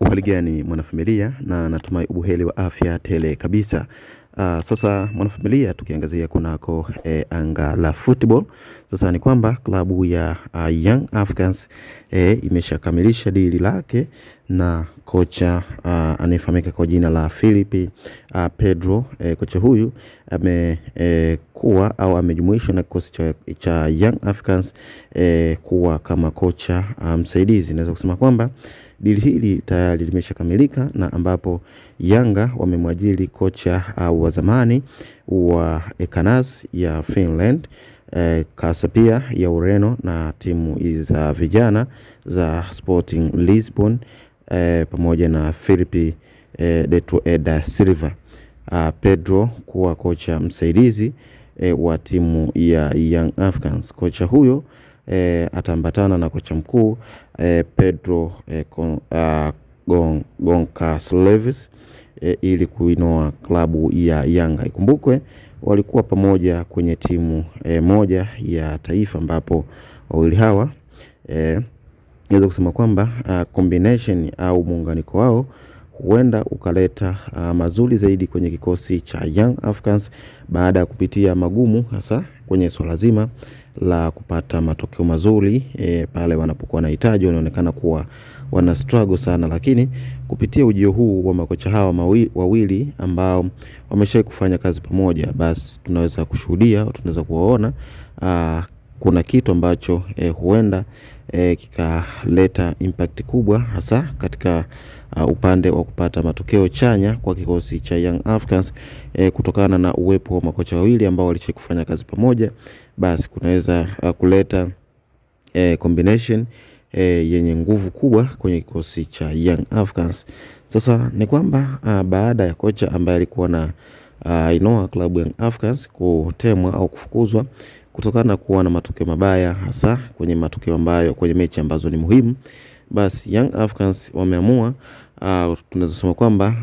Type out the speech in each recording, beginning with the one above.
Hali gani mwanafamilia, na natumai ubuheri wa afya tele kabisa. Sasa mwanafamilia, tukiangazia kunako anga la football. Sasa ni kwamba klabu ya Young Africans imeshakamilisha dili lake na kocha anayefahamika kwa jina la Philippe Pedro. Kocha huyu amekuwa au amejumuishwa na kikosi cha Young Africans kuwa kama kocha msaidizi. Naweza kusema kwamba dili hili tayari limeshakamilika, na ambapo Yanga wamemwajiri kocha wa zamani wa Ekanas ya Finland, Kasapia ya Ureno na timu za vijana za Sporting Lisbon, pamoja na Philippe da Silva Pedro kuwa kocha msaidizi wa timu ya Young Africans. Kocha huyo ataambatana na kocha mkuu Pedro Goncalves ili kuinoa klabu ya Yanga. Ikumbukwe walikuwa pamoja kwenye timu moja ya taifa, ambapo wawili hawa naweza kusema kwamba combination au muunganiko wao huenda ukaleta mazuri zaidi kwenye kikosi cha Young Africans baada ya kupitia magumu, hasa kwenye swala zima la kupata matokeo mazuri pale wanapokuwa wanahitaji. Wanaonekana kuwa wana struggle sana, lakini kupitia ujio huu wa makocha hawa wawili ambao wameshawahi kufanya kazi pamoja, basi tunaweza kushuhudia, tunaweza kuwaona kuna kitu ambacho huenda kikaleta impact kubwa, hasa katika upande wa kupata matokeo chanya kwa kikosi cha Young Africans kutokana na uwepo wa makocha wawili ambao walishawahi kufanya kazi pamoja. Basi kunaweza kuleta combination yenye nguvu kubwa kwenye kikosi cha Young Africans. Sasa ni kwamba baada ya kocha ambaye alikuwa na inoa klabu Young Africans kutemwa au kufukuzwa kutokana na kuwa na matokeo mabaya, hasa kwenye matokeo ambayo kwenye mechi ambazo ni muhimu, basi Young Africans wameamua tunaweza kusema kwamba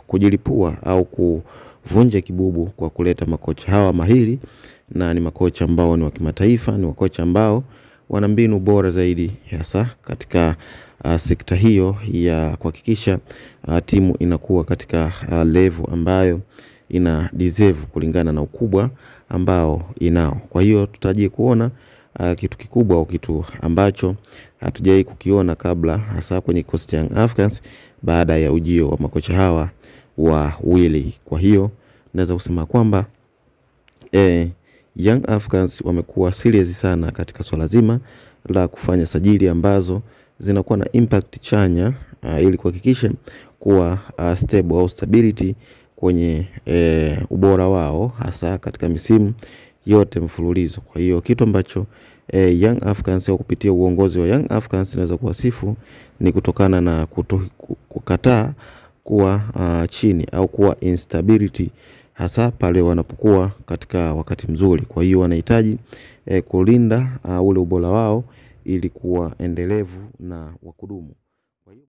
kujilipua au kuvunja kibubu kwa kuleta makocha hawa mahiri, na ni makocha ambao ni wa kimataifa, ni makocha ambao wana mbinu bora zaidi, hasa katika sekta hiyo ya kuhakikisha timu inakuwa katika level ambayo ina deserve kulingana na ukubwa ambao inao. Kwa hiyo tutarajie kuona kitu kikubwa au kitu ambacho hatujawahi kukiona kabla, hasa kwenye kikosi cha Young Africans baada ya ujio wa makocha hawa wawili. Kwa hiyo naweza kusema kwamba Young Africans wamekuwa serious sana katika swala zima la kufanya sajili ambazo zinakuwa na impact chanya ili kuhakikisha kuwa stable au stability kwenye ubora wao, hasa katika misimu yote mfululizo. Kwa hiyo kitu ambacho Young Africans au kupitia uongozi wa Young Africans naweza kuwasifu ni kutokana na kukataa kuwa chini au kuwa instability, hasa pale wanapokuwa katika wakati mzuri. Kwa hiyo wanahitaji kulinda ule ubora wao ili kuwa endelevu na wa kudumu.